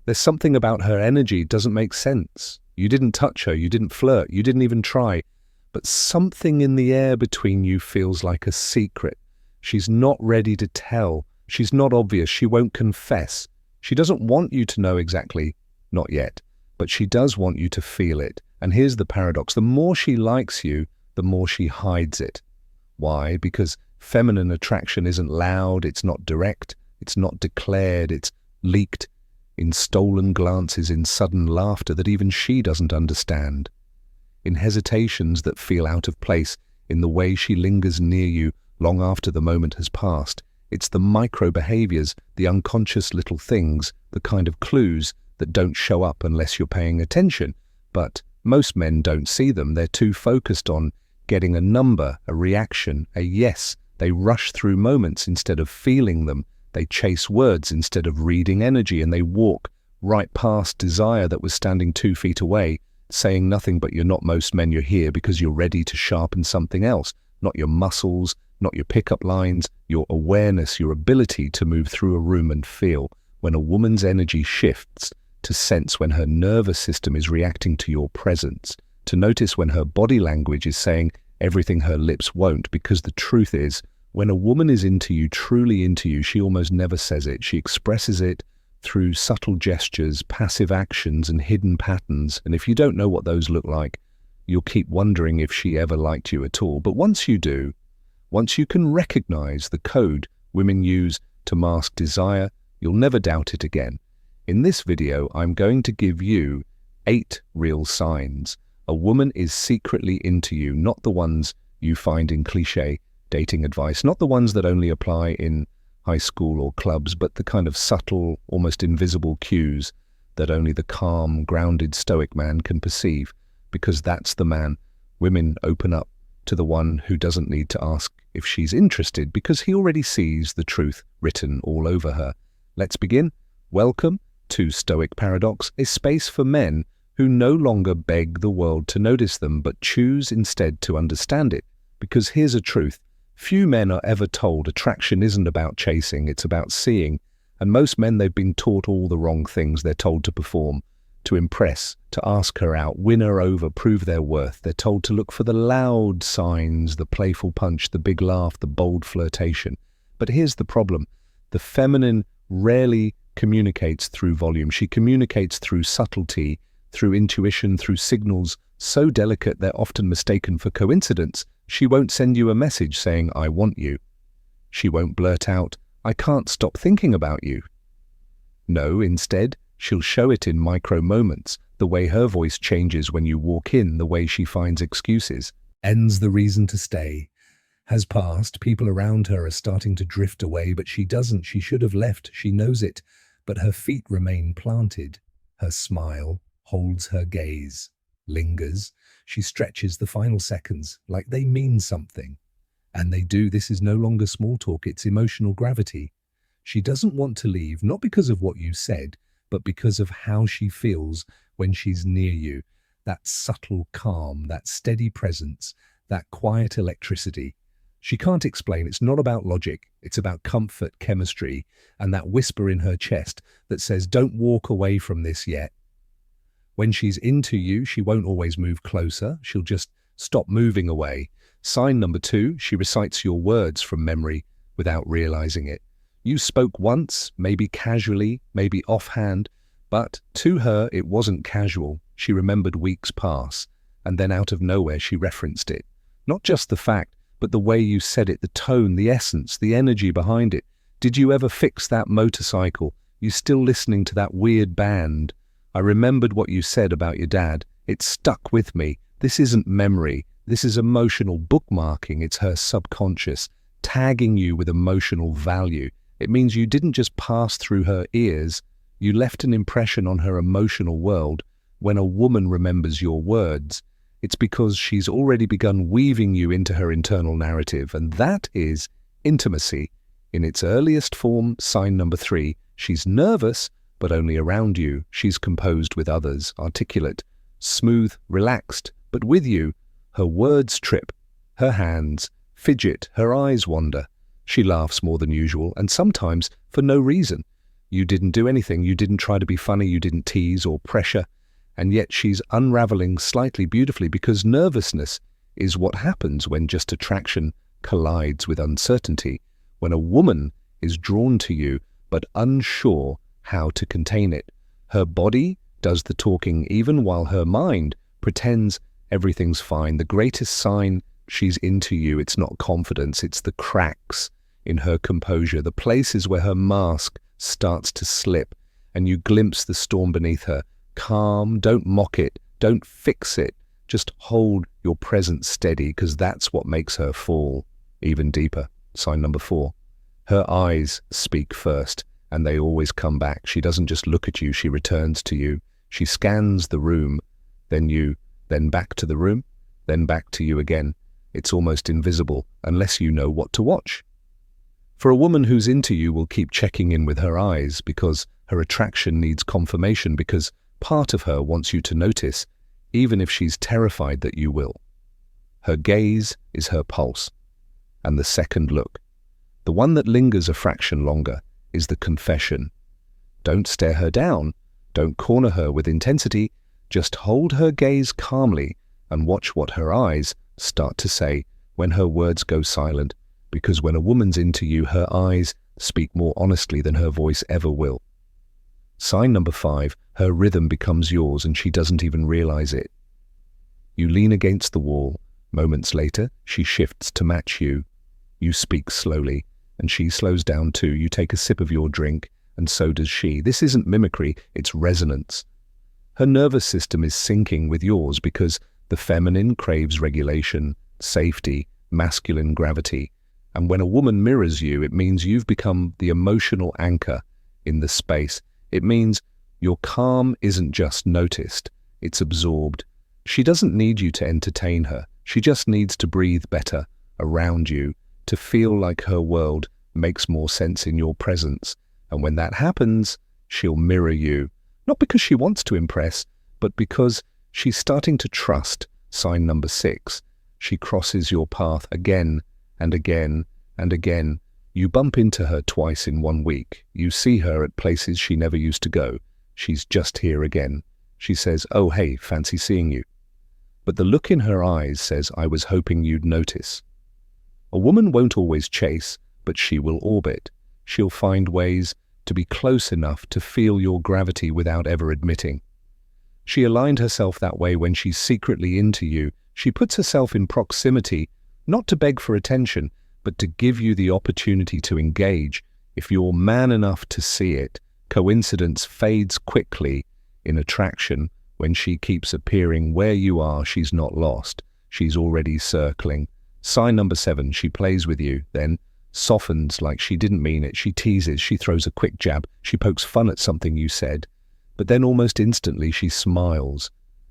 There's something about her energy doesn't make sense. You didn't touch her, you didn't flirt, you didn't even try. But something in the air between you feels like a secret. She's not ready to tell. She's not obvious. She won't confess. She doesn't want you to know exactly, not yet, but she does want you to feel it. And here's the paradox. The more she likes you, the more she hides it. Why? Because feminine attraction isn't loud, it's not direct, it's not declared, it's leaked in stolen glances, in sudden laughter that even she doesn't understand, in hesitations that feel out of place, in the way she lingers near you long after the moment has passed. It's the micro-behaviors, the unconscious little things, the kind of clues that don't show up unless you're paying attention. But most men don't see them. They're too focused on getting a number, a reaction, a yes. They rush through moments instead of feeling them. They chase words instead of reading energy, and they walk right past desire that was standing 2 feet away, saying nothing but you're not most men, you're here because you're ready to sharpen something else, not your muscles, not your pickup lines, your awareness, your ability to move through a room and feel. When a woman's energy shifts, to sense when her nervous system is reacting to your presence, to notice when her body language is saying everything her lips won't, because the truth is, when a woman is into you, truly into you, she almost never says it. She expresses it through subtle gestures, passive actions, and hidden patterns. And if you don't know what those look like, you'll keep wondering if she ever liked you at all. But once you do, once you can recognize the code women use to mask desire, you'll never doubt it again. In this video, I'm going to give you 8 real signs a woman is secretly into you, not the ones you find in cliché dating advice, not the ones that only apply in high school or clubs, but the kind of subtle, almost invisible cues that only the calm, grounded Stoic man can perceive, because that's the man women open up to, the one who doesn't need to ask if she's interested, because he already sees the truth written all over her. Let's begin. Welcome to Stoic Paradox, a space for men who no longer beg the world to notice them, but choose instead to understand it. Because here's a truth. Few men are ever told attraction isn't about chasing, it's about seeing. And most men, they've been taught all the wrong things. They're told to perform, to impress, to ask her out, win her over, prove their worth. They're told to look for the loud signs, the playful punch, the big laugh, the bold flirtation. But here's the problem. The feminine rarely communicates through volume. She communicates through subtlety, through intuition, through signals so delicate they're often mistaken for coincidence. She won't send you a message saying, I want you. She won't blurt out, I can't stop thinking about you. No, instead, she'll show it in micro moments, the way her voice changes when you walk in, the way she finds excuses. Ends the reason to stay. Has passed, people around her are starting to drift away, but she doesn't. She should have left, she knows it. But her feet remain planted. Her smile holds her gaze, lingers. She stretches the final seconds like they mean something. And they do. This is no longer small talk, it's emotional gravity. She doesn't want to leave, not because of what you said, but because of how she feels when she's near you. That subtle calm, that steady presence, that quiet electricity. She can't explain. It's not about logic. It's about comfort, chemistry, and that whisper in her chest that says, don't walk away from this yet. When she's into you, she won't always move closer. She'll just stop moving away. Sign number 2, she recites your words from memory without realizing it. You spoke once, maybe casually, maybe offhand, but to her it wasn't casual. She remembered weeks pass, and then out of nowhere she referenced it. Not just the fact, but the way you said it, the tone, the essence, the energy behind it. Did you ever fix that motorcycle? You still listening to that weird band? I remembered what you said about your dad. It stuck with me. This isn't memory. This is emotional bookmarking. It's her subconscious, tagging you with emotional value. It means you didn't just pass through her ears. You left an impression on her emotional world. When a woman remembers your words, it's because she's already begun weaving you into her internal narrative. And that is intimacy in its earliest form. Sign number 3, she's nervous, but only around you. She's composed with others, articulate, smooth, relaxed, but with you, her words trip, her hands fidget, her eyes wander. She laughs more than usual, and sometimes for no reason. You didn't do anything. You didn't try to be funny. You didn't tease or pressure. And yet she's unraveling slightly beautifully, because nervousness is what happens when just attraction collides with uncertainty. When a woman is drawn to you but unsure how to contain it. Her body does the talking even while her mind pretends everything's fine. The greatest sign she's into you, it's not confidence, it's the cracks in her composure, the places where her mask starts to slip and you glimpse the storm beneath her. Calm, don't mock it, don't fix it, just hold your presence steady, because that's what makes her fall even deeper. Sign number 4. Her eyes speak first, and they always come back. She doesn't just look at you, she returns to you. She scans the room, then you, then back to the room, then back to you again. It's almost invisible unless you know what to watch. For a woman who's into you will keep checking in with her eyes, because her attraction needs confirmation, because part of her wants you to notice, even if she's terrified that you will. Her gaze is her pulse, and the second look, the one that lingers a fraction longer, is the confession. Don't stare her down, don't corner her with intensity, just hold her gaze calmly and watch what her eyes start to say when her words go silent, because when a woman's into you, her eyes speak more honestly than her voice ever will. Sign number 5, her rhythm becomes yours and she doesn't even realize it. You lean against the wall. Moments later, she shifts to match you. You speak slowly, and she slows down too. You take a sip of your drink, and so does she. This isn't mimicry, it's resonance. Her nervous system is syncing with yours, because the feminine craves regulation, safety, masculine gravity. And when a woman mirrors you, it means you've become the emotional anchor in the space. It means your calm isn't just noticed, it's absorbed. She doesn't need you to entertain her. She just needs to breathe better around you, to feel like her world makes more sense in your presence. And when that happens, she'll mirror you, not because she wants to impress, but because she's starting to trust. Sign number 6. She crosses your path again and again and again. You bump into her twice in 1 week. You see her at places she never used to go. She's just here again. She says, "Oh, hey, fancy seeing you." But the look in her eyes says, "I was hoping you'd notice." A woman won't always chase, but she will orbit. She'll find ways to be close enough to feel your gravity without ever admitting. She aligned herself that way when she's secretly into you. She puts herself in proximity, not to beg for attention, but to give you the opportunity to engage. If you're man enough to see it, coincidence fades quickly in attraction. When she keeps appearing where you are, she's not lost. She's already circling. Sign number 7, she plays with you, then softens like she didn't mean it. She teases, she throws a quick jab, she pokes fun at something you said. But then almost instantly she smiles.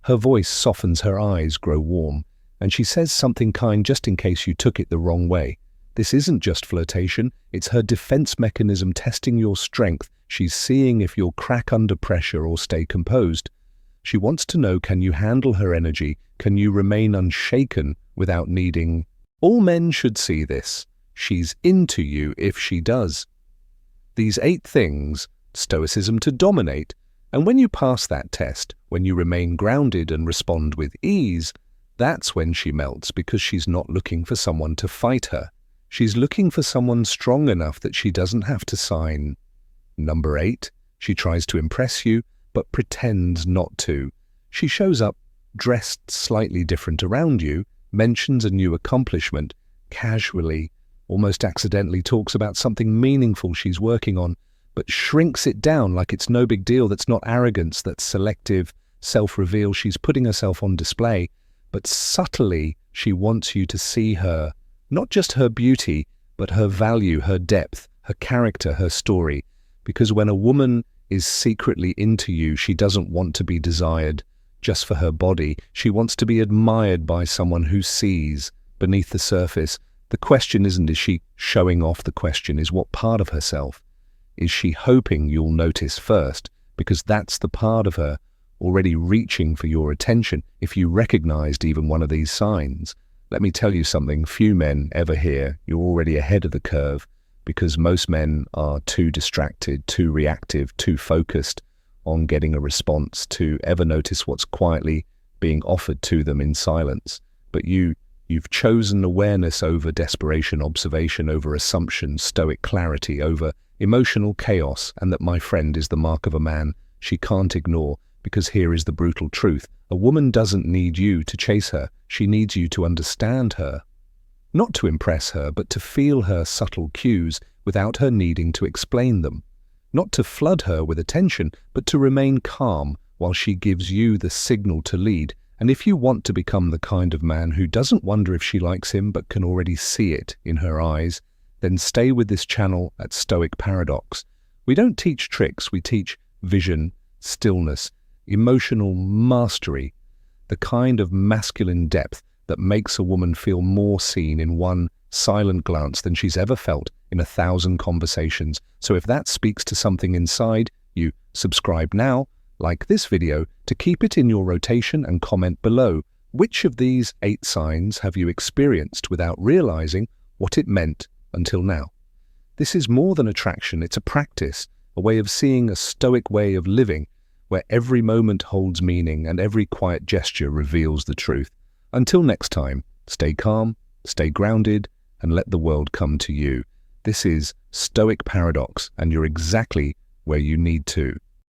Her voice softens, her eyes grow warm, and she says something kind just in case you took it the wrong way. This isn't just flirtation, it's her defense mechanism testing your strength. She's seeing if you'll crack under pressure or stay composed. She wants to know, can you handle her energy? Can you remain unshaken without needing? All men should see this. She's into you if she does. These 8 things, Stoicism to dominate, and when you pass that test, when you remain grounded and respond with ease, that's when she melts, because she's not looking for someone to fight her. She's looking for someone strong enough that she doesn't have to sign. Number 8, she tries to impress you, but pretends not to. She shows up dressed slightly different around you, mentions a new accomplishment, casually, almost accidentally talks about something meaningful she's working on, but shrinks it down like it's no big deal. That's not arrogance, that's selective self-reveal. She's putting herself on display, but subtly she wants you to see her, not just her beauty, but her value, her depth, her character, her story. Because when a woman is secretly into you, she doesn't want to be desired just for her body. She wants to be admired by someone who sees beneath the surface. The question isn't, is she showing off? The question is, what part of herself is she hoping you'll notice first? Because that's the part of her already reaching for your attention. If you recognized even one of these signs, let me tell you something few men ever hear. You're already ahead of the curve. because most men are too distracted, too reactive, too focused on getting a response to ever notice what's quietly being offered to them in silence. But you've chosen awareness over desperation, observation over assumption, stoic clarity over emotional chaos, and that, my friend, is the mark of a man she can't ignore, because here is the brutal truth. A woman doesn't need you to chase her. She needs you to understand her. Not to impress her, but to feel her subtle cues without her needing to explain them. Not to flood her with attention, but to remain calm while she gives you the signal to lead. And if you want to become the kind of man who doesn't wonder if she likes him but can already see it in her eyes, then stay with this channel at Stoic Paradox. We don't teach tricks, we teach vision, stillness, emotional mastery, the kind of masculine depth that makes a woman feel more seen in one silent glance than she's ever felt in 1,000 conversations. So if that speaks to something inside you, subscribe now, like this video to keep it in your rotation, and comment below. Which of these 8 signs have you experienced without realizing what it meant until now? This is more than attraction, it's a practice, a way of seeing, a stoic way of living, where every moment holds meaning and every quiet gesture reveals the truth. Until next time, stay calm, stay grounded, and let the world come to you. This is Stoic Paradox, and you're exactly where you need to.